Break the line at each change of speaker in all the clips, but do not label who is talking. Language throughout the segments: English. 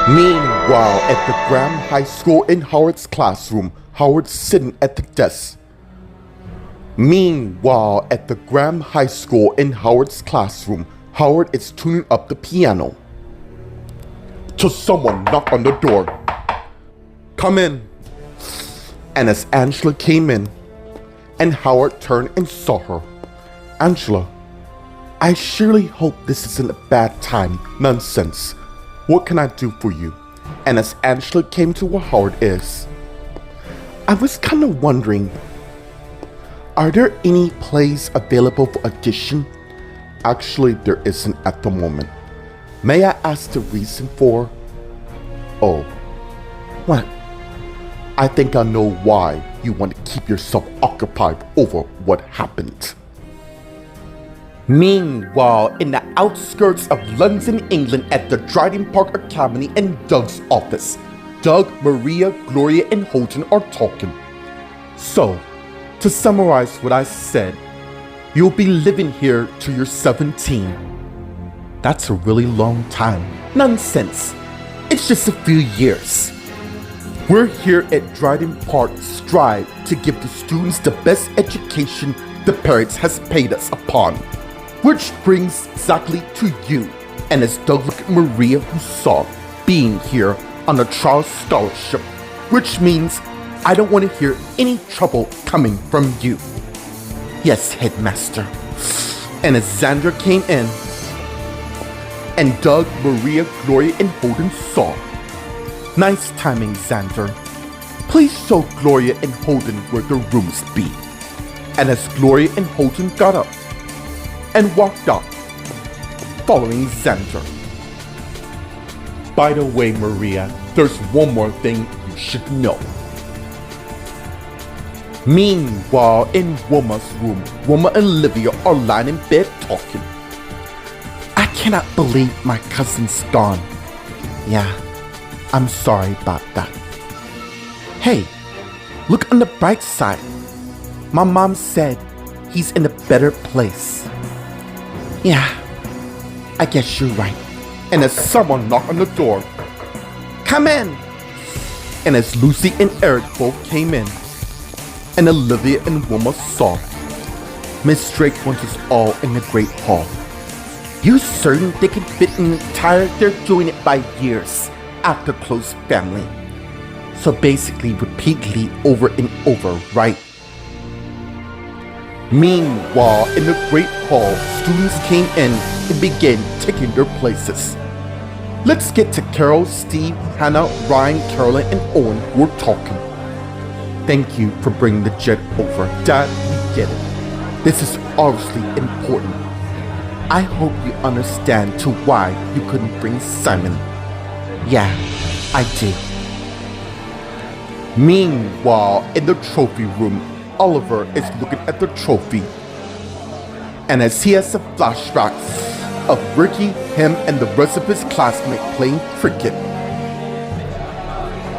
Meanwhile, at the Graham High School in Howard's classroom, Howard's sitting at the desk. Meanwhile, at the Graham High School in Howard's classroom, Howard is tuning up the piano. Till someone knocked on the door. Come in. And as Angela came in, and Howard turned and saw her. Angela, I surely hope this isn't a bad time. Nonsense. What can I do for you? And as Angela came to where Howard is, I was kind of wondering, are there any plays available for audition? Actually, there isn't at the moment. May I ask the reason for? Oh, what? I think I know why you want to keep yourself occupied over what happened. Meanwhile, in the outskirts of London, England, at the Dryden Park Academy in Doug's office, Doug, Maria, Gloria, and Holden are talking. So, to summarize what I said, you'll be living here till you're 17. That's a really long time. Nonsense. It's just a few years. We're here at Dryden Park strive to give the students the best education the parents has paid us upon. Which brings exactly to you, and as Doug looked at Maria, who saw being here on a trial scholarship, which means I don't want to hear any trouble coming from you. Yes, headmaster. And as Xander came in, and Doug, Maria, Gloria, and Holden saw. Nice timing, Xander. Please show Gloria and Holden where the rooms be. And as Gloria and Holden got up and walked out, following Xander. By the way, Maria, there's one more thing you should know. Meanwhile, in Wilma's room, Wilma and Olivia are lying in bed talking. I cannot believe my cousin's gone. Yeah, I'm sorry about that. Hey, look on the bright side. My mom said he's in a better place. Yeah, I guess you're right. And as someone knocked on the door, come in! And as Lucy and Eric both came in, and Olivia and Wilma saw, Miss Drake wants us all in the Great Hall. You certain they can fit an entire, they're doing it by years, after close family. So basically repeatedly over and over, right? Meanwhile, in the Great Hall, students came in and began taking their places. Let's get to Carol, Steve, Hannah, Ryan, Carolyn, and Owen who are talking. Thank you for bringing the jet over. Dad, we get it. This is obviously important. I hope you understand to why you couldn't bring Simon. Yeah, I do. Meanwhile, in the trophy room, Oliver is looking at the trophy. And as he has a flashback of Ricky, him, and the rest of his classmates playing cricket.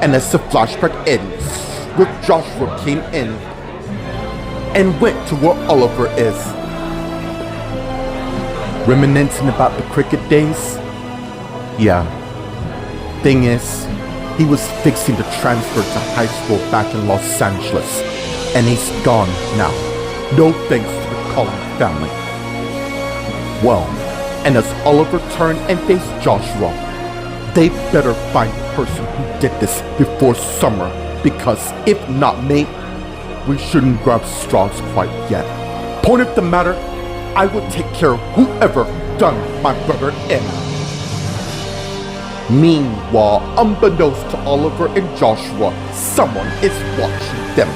And as the flashback ends, with Joshua came in and went to where Oliver is. Reminiscing about the cricket days? Yeah. Thing is, he was fixing to transfer to high school back in Los Angeles, and he's gone now. No thanks to the Cullen family. Well, and as Oliver turned and faced Joshua, they better find the person who did this before summer, because if not me, we shouldn't grab straws quite yet. Point of the matter, I will take care of whoever done my brother in. Meanwhile, unbeknownst to Oliver and Joshua, someone is watching them.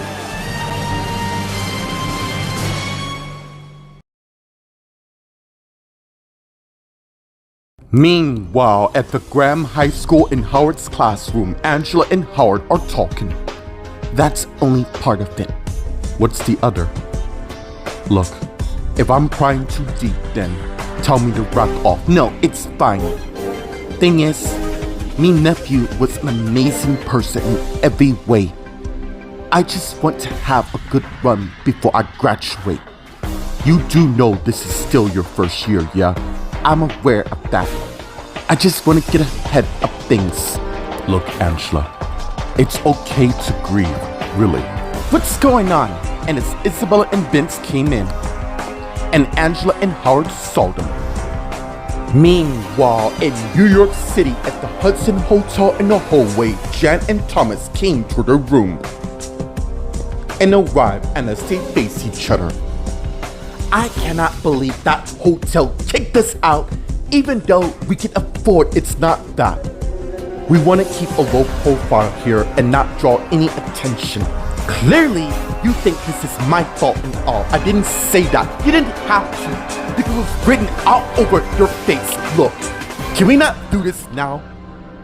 Meanwhile, at the Graham High School in Howard's classroom, Angela and Howard are talking. That's only part of it. What's the other? Look, if I'm prying too deep, then tell me to wrap off. No, it's fine. Thing is, me nephew was an amazing person in every way. I just want to have a good run before I graduate. You do know this is still your first year, yeah? I'm aware of that. I just want to get ahead of things. Look, Angela, it's okay to grieve, really. What's going on? And as Isabella and Vince came in, and Angela and Howard saw them. Meanwhile, in New York City at the Hudson Hotel in the hallway, Jan and Thomas came to their room and arrived, and as they faced each other. I cannot believe that hotel kicked us out, even though we can afford it's not that. We want to keep a low profile here and not draw any attention. Clearly, you think this is my fault and all. I didn't say that. You didn't have to, because it was written all over your face. Look, can we not do this now?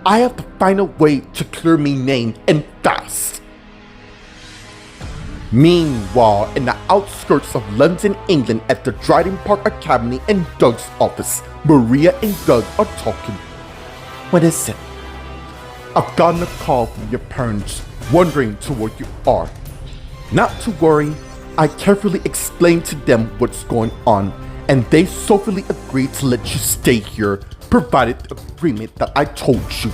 I have to find a way to clear me name, and fast. Meanwhile, in the outskirts of London, England, at the Dryden Park Academy in Doug's office, Maria and Doug are talking. What is it? I've gotten a call from your parents, wondering to where you are. Not to worry, I carefully explained to them what's going on, and they soberly agreed to let you stay here, provided the agreement that I told you.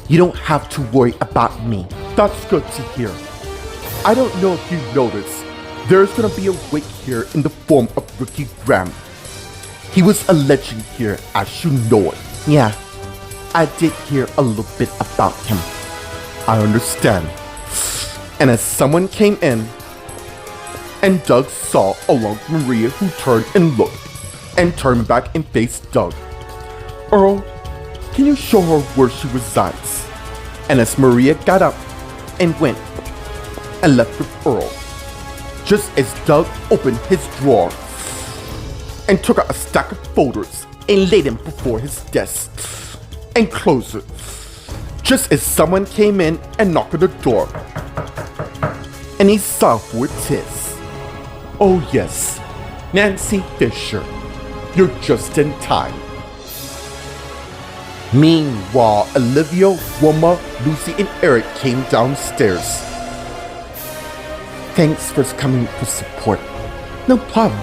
You don't have to worry about me. That's good to hear. I don't know if you noticed, there's gonna be a wake here in the form of Ricky Graham. He was a legend here, as you know it. Yeah, I did hear a little bit about him. I understand. And as someone came in, and Doug saw along Maria, who turned and looked, and turned back and faced Doug. Earl, can you show her where she resides? And as Maria got up and went and left with Earl, just as Doug opened his drawer and took out a stack of folders and laid them before his desk and closed it, just as someone came in and knocked on the door, and he saw who it is. Oh yes, Nancy Fisher, you're just in time. Meanwhile, Olivia, Wilma, Lucy, and Eric came downstairs. Thanks for coming for support. No problem.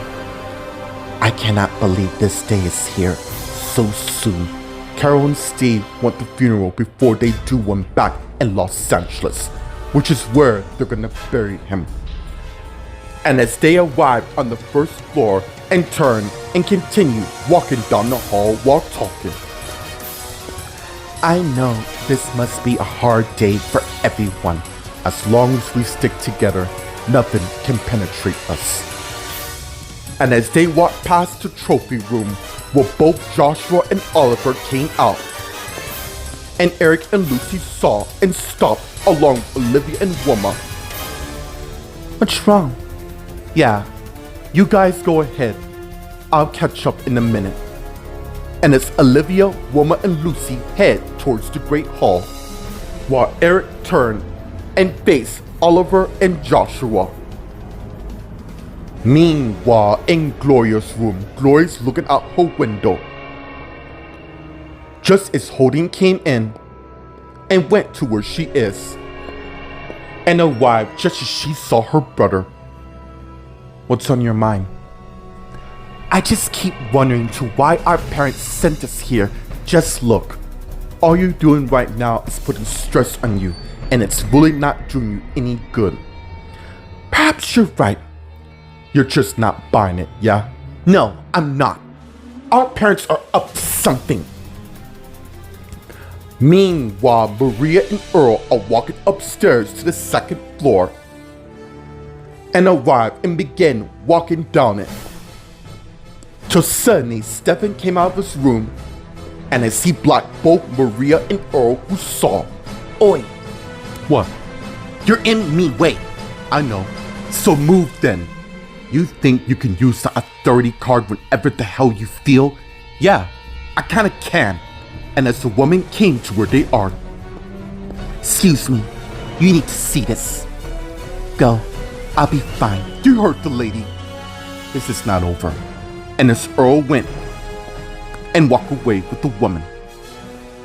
I cannot believe this day is here so soon. Carol and Steve want the funeral before they do one back in Los Angeles, which is where they're gonna bury him. And as they arrive on the first floor and turn and continue walking down the hall while talking. I know this must be a hard day for everyone. As long as we stick together, nothing can penetrate us. And as they walked past the trophy room, where both Joshua and Oliver came out, and Eric and Lucy saw and stopped along with Olivia and Wilma. What's wrong? Yeah, you guys go ahead. I'll catch up in a minute. And as Olivia, Wilma, and Lucy head towards the Great Hall, while Eric turned and faced Oliver and Joshua. Meanwhile, in Gloria's room, Gloria's looking out her window. Just as Holding came in and went to where she is, and arrived just as she saw her brother. What's on your mind? I just keep wondering to why our parents sent us here. Just look. All you're doing right now is putting stress on you, and it's really not doing you any good. Perhaps you're right. You're just not buying it, yeah? No, I'm not. Our parents are up to something. Meanwhile, Maria and Earl are walking upstairs to the second floor and arrive and begin walking down it. Till suddenly, Stephen came out of his room, and as he blocked both Maria and Earl, who saw. Oi! What? You're in me way. I know. So move then. You think you can use the authority card whenever the hell you feel? Yeah, I kinda can. And as the woman came to where they are. Excuse me, you need to see this. Go, I'll be fine. You heard the lady. This is not over. And as Earl went and walked away with the woman,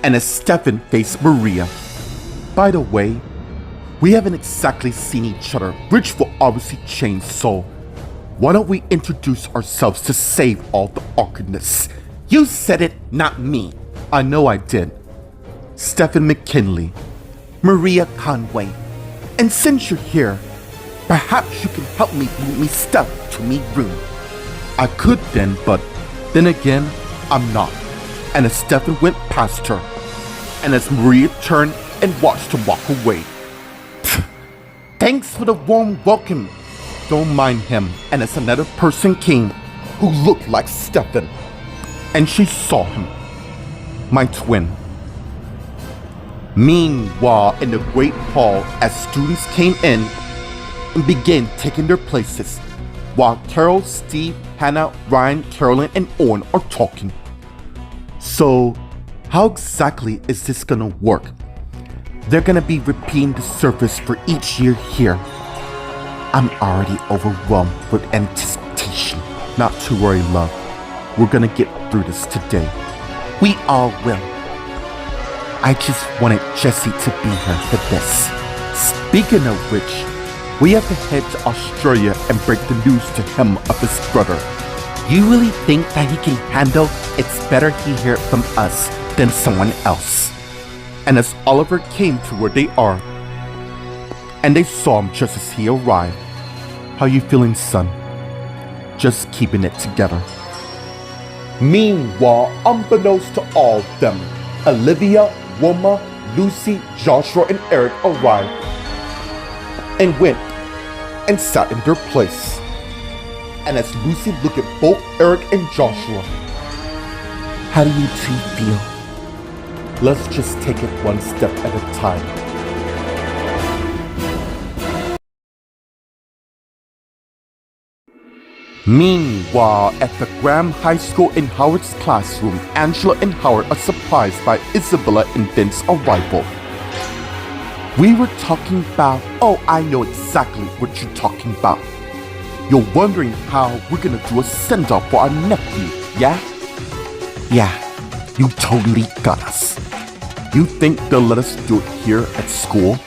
and as Stephen faced Maria. By the way, we haven't exactly seen each other, which will obviously change, so why don't we introduce ourselves to save all the awkwardness? You said it, not me. I know I did. Stephen McKinley, Maria Conway. And since you're here, perhaps you can help me move me stuff to me room. I could then, but then again, I'm not. And as Stephen went past her, and as Maria turned and watched him walk away. Thanks for the warm welcome. Don't mind him. And as another person came who looked like Stephen, and she saw him, my twin. Meanwhile, in the great hall, as students came in and began taking their places, while Carol, Steve, Hannah, Ryan, Carolyn, and Owen are talking. So, how exactly is this gonna work? They're gonna be repeating the service for each year here. I'm already overwhelmed with anticipation. Not to worry, love. We're gonna get through this today. We all will. I just wanted Jesse to be here for this. Speaking of which, we have to head to Australia and break the news to him of his brother. You really think that he can handle it's better he hear it from us than someone else? And as Oliver came to where they are, and they saw him just as he arrived. How you feeling, son? Just keeping it together. Meanwhile, unbeknownst to all of them, Olivia, Wilma, Lucy, Joshua, and Eric arrived and went and sat in their place. And as Lucy looked at both Eric and Joshua, how do you two feel? Let's just take it one step at a time. Meanwhile, at the Graham High School in Howard's classroom, Angela and Howard are surprised by Isabella and Ben's arrival. We were talking about, oh, I know exactly what you're talking about. You're wondering how we're gonna do a send-off for our nephew, yeah? Yeah, you totally got us. You think they'll let us do it here at school?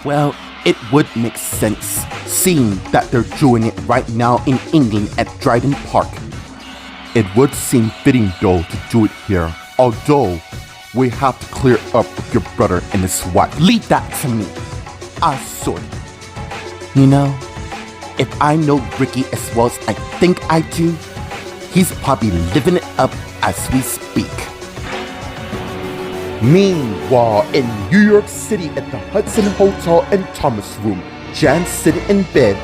Well, it would make sense, seeing that they're doing it right now in England at Dryden Park. It would seem fitting though to do it here, although we have to clear up with your brother and his wife. Leave that to me. I sort it. You know, if I know Ricky as well as I think I do, he's probably living it up as we speak. Meanwhile, in New York City at the Hudson Hotel in Thomas' room, Jan's sitting in bed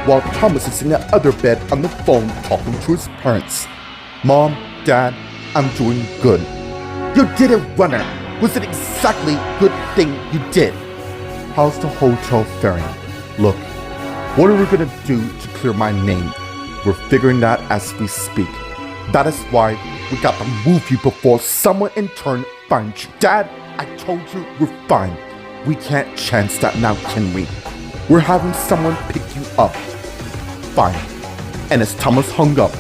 while Thomas is in the other bed on the phone talking to his parents. Mom, Dad, I'm doing good. You did it, runner. Was it exactly good thing you did? How's the hotel faring? Look, what are we gonna do to clear my name? We're figuring that as we speak. That is why we got to move you before someone in turn finds you. Dad, I told you we're fine. We can't chance that now, can we? We're having someone pick you up. Fine. And as Thomas hung up,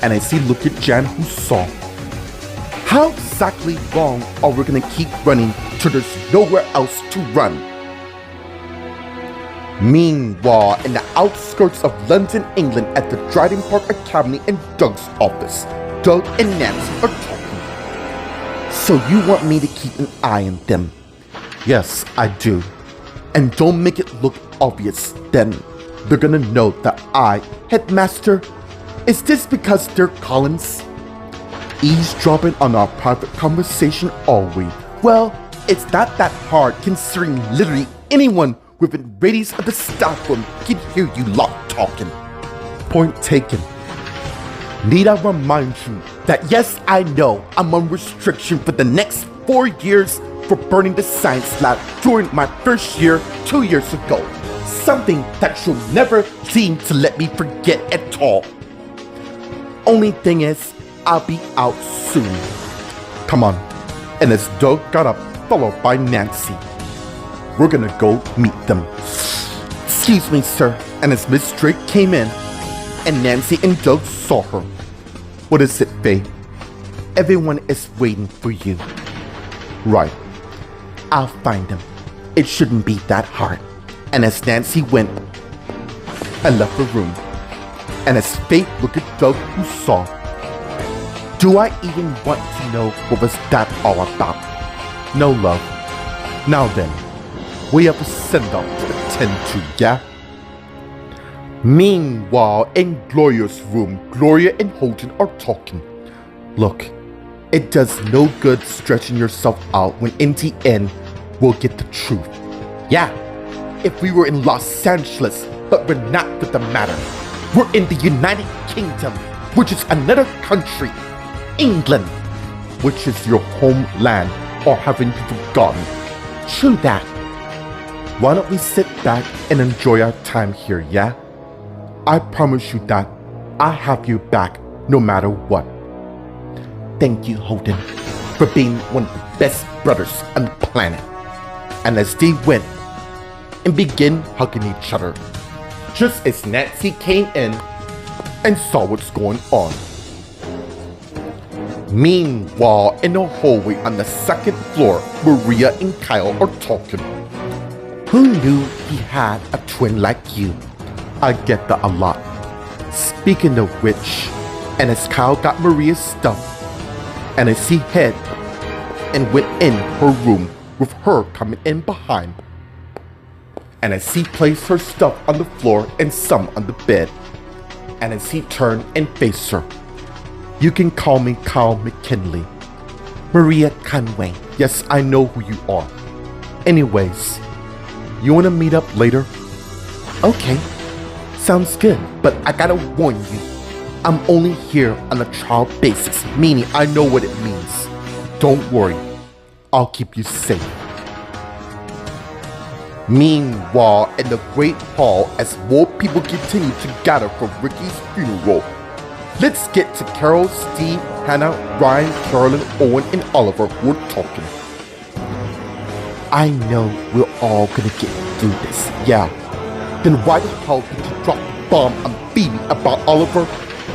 and as he looked at Jan, who saw, how exactly long are we gonna keep running till there's nowhere else to run? Meanwhile, in the outskirts of London, England, at the Dryden Park Academy in Doug's office, Doug and Nancy are talking. So you want me to keep an eye on them? Yes, I do. And don't make it look obvious, then they're gonna know that I, Headmaster, is this because they're Collins? Eavesdropping on our private conversation, are we? Well, it's not that hard considering literally anyone within radius of the staff room can hear you lot talking. Point taken. Need I remind you that yes, I know I'm on restriction for the next 4 years for burning the science lab during my first year 2 years ago. Something that you'll never seem to let me forget at all. Only thing is, I'll be out soon. Come on. And as Doug got up, followed by Nancy, we're gonna go meet them. Excuse me, sir. And as Miss Drake came in, and Nancy and Doug saw her. What is it, Faye? Everyone is waiting for you. Right. I'll find them. It shouldn't be that hard. And as Nancy went and left the room, and as Faye looked at Doug, who saw, Do I even want to know what was that all about? No, love. Now then, we have a send-off to attend to, yeah? Meanwhile, in Gloria's room, Gloria and Holden are talking. Look, it does no good stretching yourself out when in the end, we'll get the truth. Yeah, if we were in Los Angeles, but we're not for the matter. We're in the United Kingdom, which is another country. England, which is your homeland, or haven't you forgotten? True that. Why don't we sit back and enjoy our time here, yeah? I promise you that I have you back no matter what. Thank you, Holden, for being one of the best brothers on the planet. And as they went and began hugging each other, just as Nancy came in and saw what's going on. Meanwhile, in the hallway on the second floor, Maria and Kyle are talking. Who knew he had a twin like you? I get that a lot. Speaking of which, and as Kyle got Maria's stuff, and as he hid and went in her room with her coming in behind, and as he placed her stuff on the floor and some on the bed, and as he turned and faced her. You can call me Kyle McKinley. Maria Conway. Yes, I know who you are. Anyways, you wanna meet up later? Okay, sounds good, but I gotta warn you. I'm only here on a trial basis, meaning I know what it means. Don't worry, I'll keep you safe. Meanwhile, in the Great Hall, as more people continue to gather for Ricky's funeral, let's get to Carol, Steve, Hannah, Ryan, Carolyn, Owen, and Oliver who are talking. I know we're all gonna get through this, yeah. Then why the hell did you drop the bomb on Phoebe about Oliver?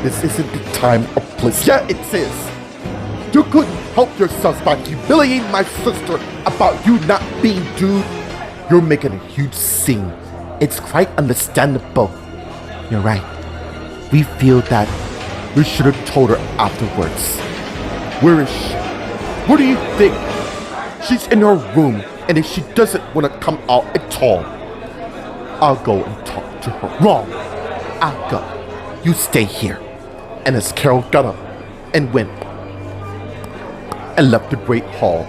This isn't the time or place. Yeah, it is. You couldn't help yourself by humiliating my sister about you not being dude. You're making a huge scene. It's quite understandable. You're right. We feel that we should have told her afterwards. Where is she? What do you think? She's in her room, and if she doesn't want to come out at all, I'll go and talk to her. Wrong. I'll go. You stay here. And as Carol got up and went and left the Great Hall,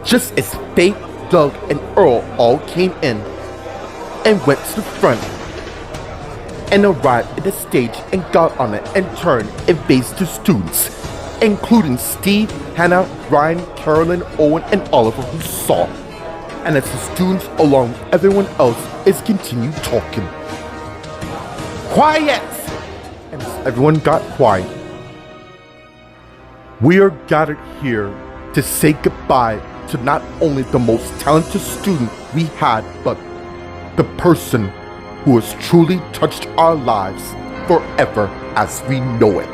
just as Faith, Doug, and Earl all came in and went to the front and arrived at the stage and got on it and turned and faced the students, including Steve, Hannah, Ryan, Carolyn, Owen, and Oliver who saw. And as the students along with everyone else is continued talking. Quiet! And as everyone got quiet, we are gathered here to say goodbye to not only the most talented student we had, but the person who has truly touched our lives forever as we know it.